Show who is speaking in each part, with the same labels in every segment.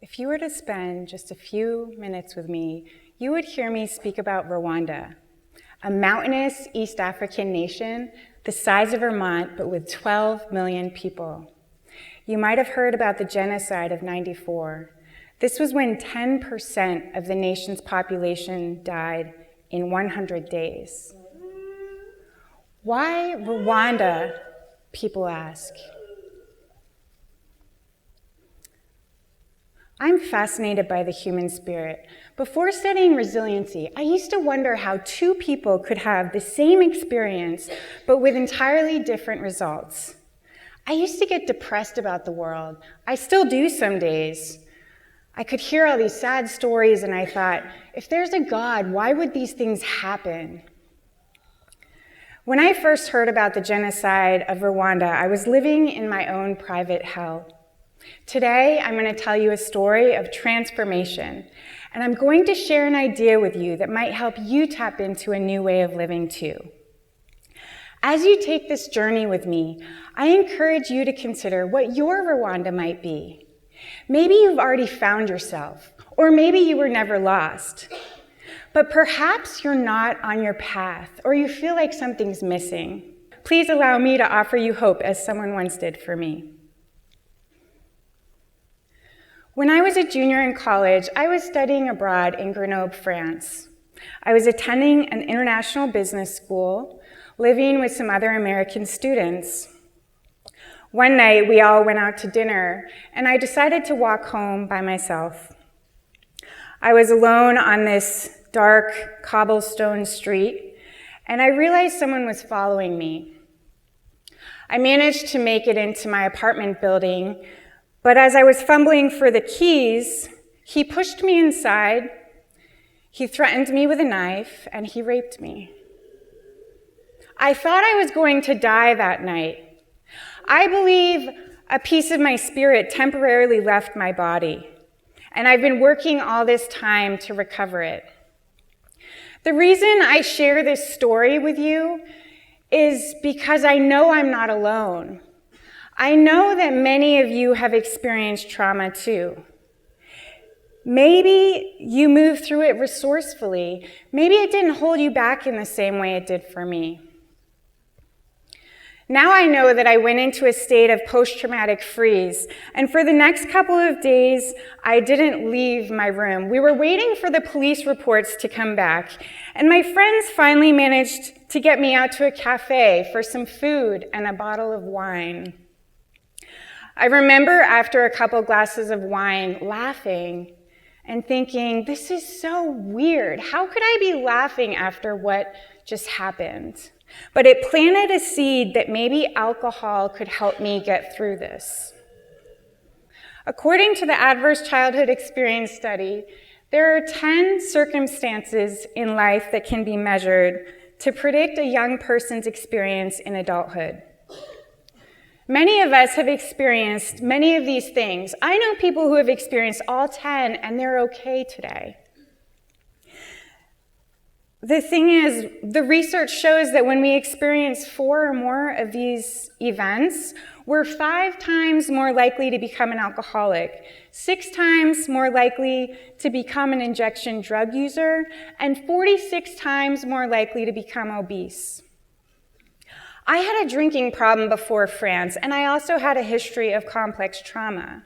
Speaker 1: If you were to spend just a few minutes with me, you would hear me speak about Rwanda, a mountainous East African nation the size of Vermont, but with 12 million people. You might have heard about the genocide of '94. This was when 10% of the nation's population died in 100 days. Why Rwanda, people ask. I'm fascinated by the human spirit. Before studying resiliency, I used to wonder how two people could have the same experience, but with entirely different results. I used to get depressed about the world. I still do some days. I could hear all these sad stories, and I thought, if there's a God, why would these things happen? When I first heard about the genocide of Rwanda, I was living in my own private hell. Today, I'm going to tell you a story of transformation, and I'm going to share an idea with you that might help you tap into a new way of living too. As you take this journey with me, I encourage you to consider what your Rwanda might be. Maybe you've already found yourself, or maybe you were never lost. But perhaps you're not on your path, or you feel like something's missing. Please allow me to offer you hope as someone once did for me. When I was a junior in college, I was studying abroad in Grenoble, France. I was attending an international business school, living with some other American students. One night, we all went out to dinner, and I decided to walk home by myself. I was alone on this dark cobblestone street, and I realized someone was following me. I managed to make it into my apartment building, but as I was fumbling for the keys, he pushed me inside, he threatened me with a knife, and he raped me. I thought I was going to die that night. I believe a piece of my spirit temporarily left my body, and I've been working all this time to recover it. The reason I share this story with you is because I know I'm not alone. I know that many of you have experienced trauma too. Maybe you moved through it resourcefully. Maybe it didn't hold you back in the same way it did for me. Now I know that I went into a state of post-traumatic freeze, and for the next couple of days, I didn't leave my room. We were waiting for the police reports to come back, and my friends finally managed to get me out to a cafe for some food and a bottle of wine. I remember after a couple glasses of wine laughing and thinking, this is so weird. How could I be laughing after what just happened? But it planted a seed that maybe alcohol could help me get through this. According to the Adverse Childhood Experience Study, there are 10 circumstances in life that can be measured to predict a young person's experience in adulthood. Many of us have experienced many of these things. I know people who have experienced all 10, and they're okay today. The thing is, the research shows that when we experience 4 or more of these events, we're 5 times more likely to become an alcoholic, 6 times more likely to become an injection drug user, and 46 times more likely to become obese. I had a drinking problem before France, and I also had a history of complex trauma.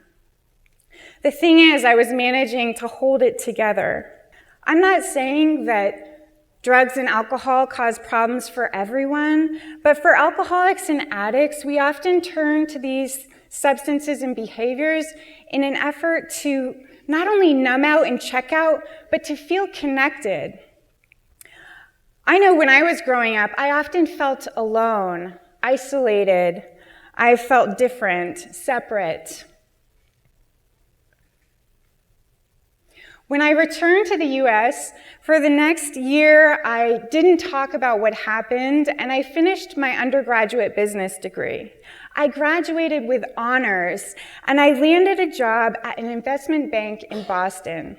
Speaker 1: The thing is, I was managing to hold it together. I'm not saying that drugs and alcohol cause problems for everyone, but for alcoholics and addicts, we often turn to these substances and behaviors in an effort to not only numb out and check out, but to feel connected. I know when I was growing up, I often felt alone, isolated. I felt different, separate. When I returned to the US, for the next year, I didn't talk about what happened, and I finished my undergraduate business degree. I graduated with honors, and I landed a job at an investment bank in Boston.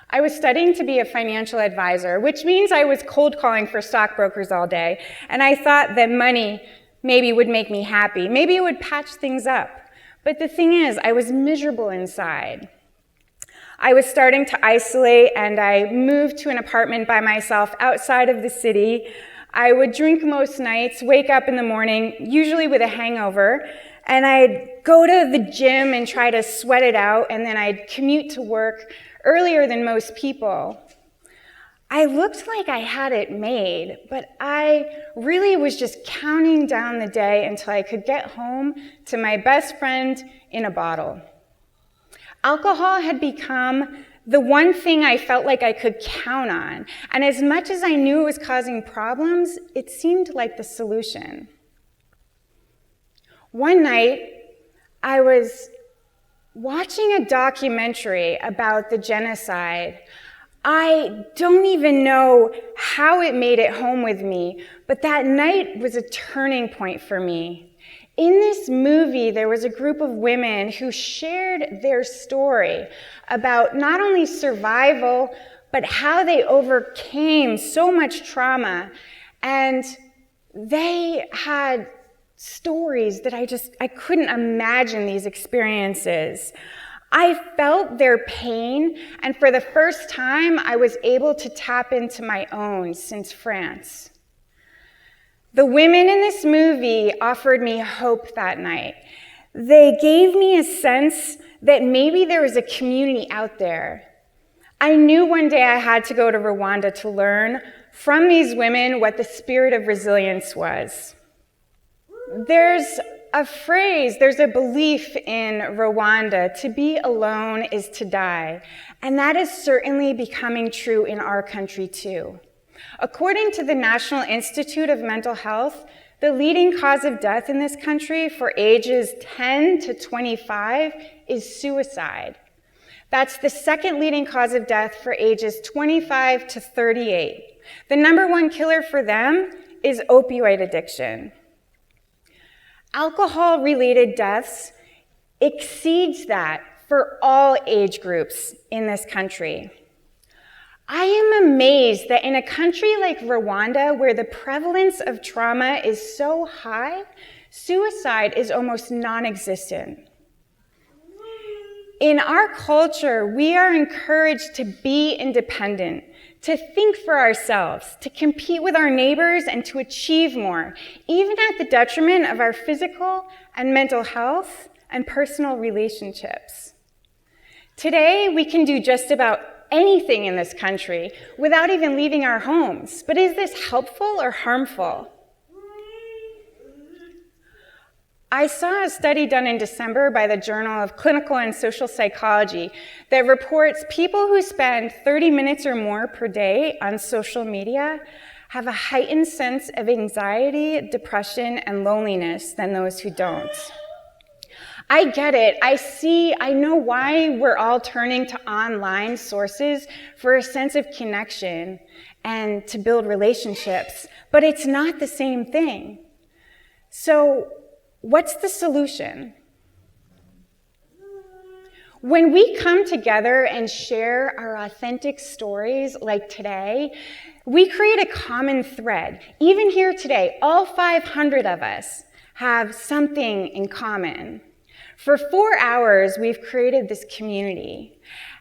Speaker 1: I was studying to be a financial advisor, which means I was cold calling for stockbrokers all day, and I thought that money maybe would make me happy. Maybe it would patch things up. But the thing is, I was miserable inside. I was starting to isolate, and I moved to an apartment by myself outside of the city. I would drink most nights, wake up in the morning, usually with a hangover, and I'd go to the gym and try to sweat it out, and then I'd commute to work earlier than most people. I looked like I had it made, but I really was just counting down the day until I could get home to my best friend in a bottle. Alcohol had become the one thing I felt like I could count on, and as much as I knew it was causing problems, it seemed like the solution. One night, I was watching a documentary about the genocide. I don't even know how it made it home with me, but that night was a turning point for me. In this movie, there was a group of women who shared their story about not only survival, but how they overcame so much trauma. And they had stories that I couldn't imagine these experiences. I felt their pain, and for the first time, I was able to tap into my own since France. The women in this movie offered me hope that night. They gave me a sense that maybe there was a community out there. I knew one day I had to go to Rwanda to learn from these women what the spirit of resilience was. There's a phrase, there's a belief in Rwanda, to be alone is to die, and that is certainly becoming true in our country too. According to the National Institute of Mental Health, the leading cause of death in this country for ages 10 to 25 is suicide. That's the second leading cause of death for ages 25 to 38. The number one killer for them is opioid addiction. Alcohol-related deaths exceeds that for all age groups in this country. I am amazed that in a country like Rwanda, where the prevalence of trauma is so high, suicide is almost non-existent. In our culture, we are encouraged to be independent, to think for ourselves, to compete with our neighbors, and to achieve more, even at the detriment of our physical and mental health and personal relationships. Today, we can do just about anything in this country without even leaving our homes. But is this helpful or harmful? I saw a study done in December by the Journal of Clinical and Social Psychology that reports people who spend 30 minutes or more per day on social media have a heightened sense of anxiety, depression, and loneliness than those who don't. I get it. I know why we're all turning to online sources for a sense of connection and to build relationships, but it's not the same thing. So, what's the solution? When we come together and share our authentic stories like today, we create a common thread. Even here today, all 500 of us have something in common. For 4 hours, we've created this community.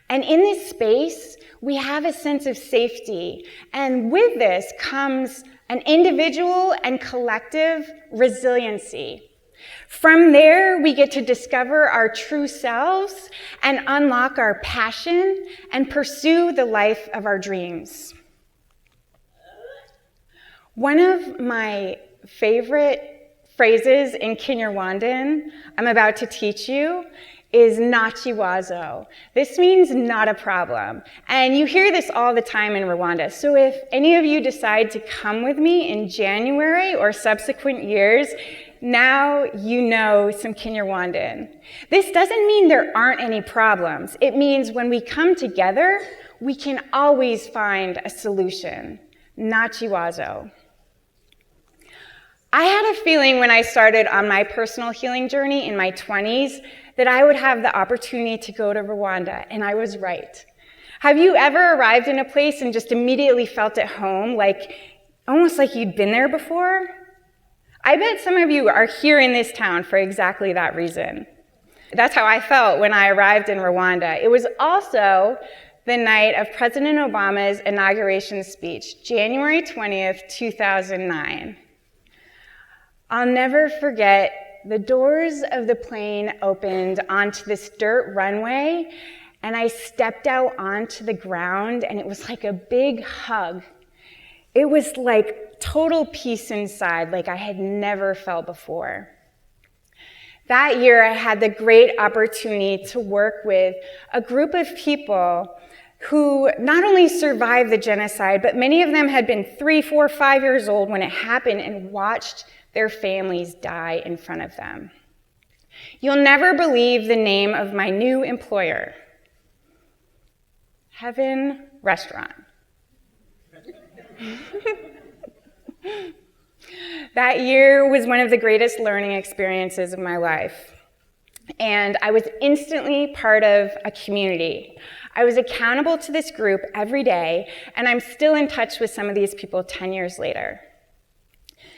Speaker 1: And in this space, we have a sense of safety. And with this comes an individual and collective resiliency. From there, we get to discover our true selves and unlock our passion and pursue the life of our dreams. One of my favorite phrases in Kinyarwandan I'm about to teach you is nachiwazo. This means not a problem. And you hear this all the time in Rwanda. So if any of you decide to come with me in January or subsequent years, now you know some Kinyarwandan. This doesn't mean there aren't any problems. It means when we come together, we can always find a solution. Nachiwazo. I had a feeling when I started on my personal healing journey in my 20s that I would have the opportunity to go to Rwanda, and I was right. Have you ever arrived in a place and just immediately felt at home, almost like you'd been there before? I bet some of you are here in this town for exactly that reason. That's how I felt when I arrived in Rwanda. It was also the night of President Obama's inauguration speech, January 20th, 2009. I'll never forget, the doors of the plane opened onto this dirt runway, and I stepped out onto the ground, and it was like a big hug. It was like total peace inside, like I had never felt before. That year, I had the great opportunity to work with a group of people who not only survived the genocide, but many of them had been 3, 4, 5 years old when it happened and watched their families die in front of them. You'll never believe the name of my new employer. Heaven Restaurant. That year was one of the greatest learning experiences of my life. And I was instantly part of a community. I was accountable to this group every day, and I'm still in touch with some of these people 10 years later.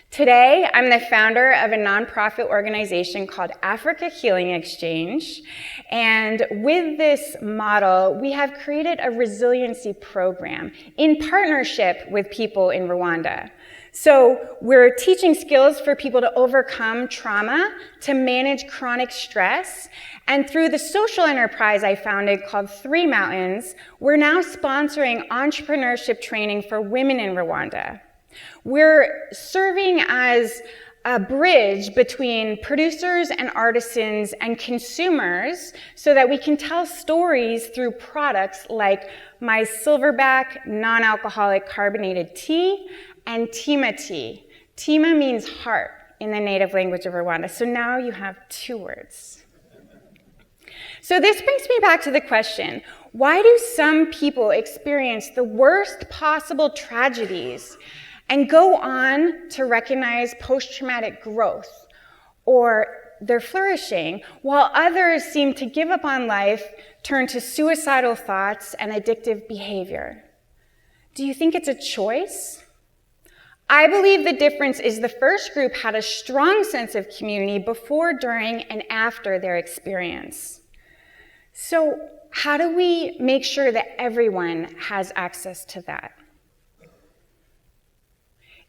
Speaker 1: Today, I'm the founder of a nonprofit organization called Africa Healing Exchange. And with this model, we have created a resiliency program in partnership with people in Rwanda. So we're teaching skills for people to overcome trauma, to manage chronic stress, and through the social enterprise I founded called 3 Mountains, we're now sponsoring entrepreneurship training for women in Rwanda. We're serving as a bridge between producers and artisans and consumers so that we can tell stories through products like my Silverback non-alcoholic carbonated tea and Tima tea. Tima means heart in the native language of Rwanda. So now you have 2 words. So this brings me back to the question, why do some people experience the worst possible tragedies and go on to recognize post-traumatic growth or they're flourishing, while others seem to give up on life, turn to suicidal thoughts and addictive behavior? Do you think it's a choice? I believe the difference is the first group had a strong sense of community before, during, and after their experience. So how do we make sure that everyone has access to that?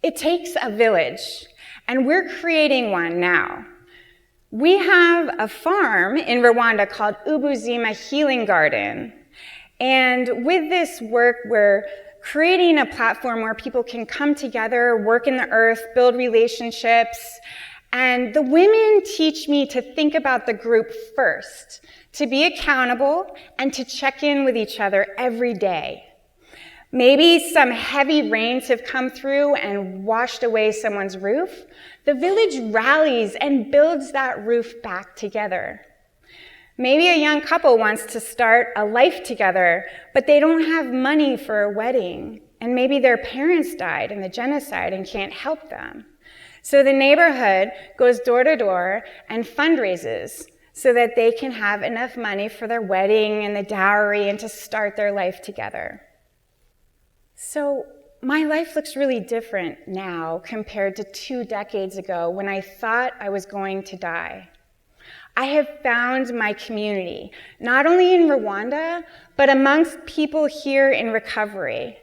Speaker 1: It takes a village, and we're creating one now. We have a farm in Rwanda called Ubuzima Healing Garden, and with this work, we're creating a platform where people can come together, work in the earth, build relationships, and the women teach me to think about the group first, to be accountable, and to check in with each other every day. Maybe some heavy rains have come through and washed away someone's roof. The village rallies and builds that roof back together. Maybe a young couple wants to start a life together, but they don't have money for a wedding. And maybe their parents died in the genocide and can't help them. So the neighborhood goes door to door and fundraises so that they can have enough money for their wedding and the dowry and to start their life together. So my life looks really different now compared to 2 decades ago when I thought I was going to die. I have found my community, not only in Rwanda, but amongst people here in recovery.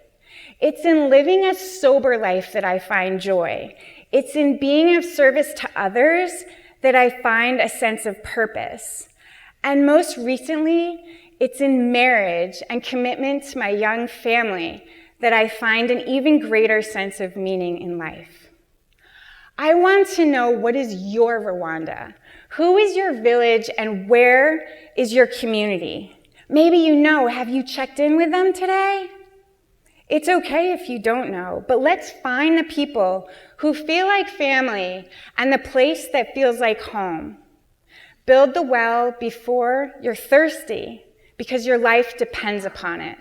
Speaker 1: It's in living a sober life that I find joy. It's in being of service to others that I find a sense of purpose. And most recently, it's in marriage and commitment to my young family that I find an even greater sense of meaning in life. I want to know, what is your Rwanda? Who is your village and where is your community? Maybe you know, have you checked in with them today? It's okay if you don't know, but let's find the people who feel like family and the place that feels like home. Build the well before you're thirsty, because your life depends upon it.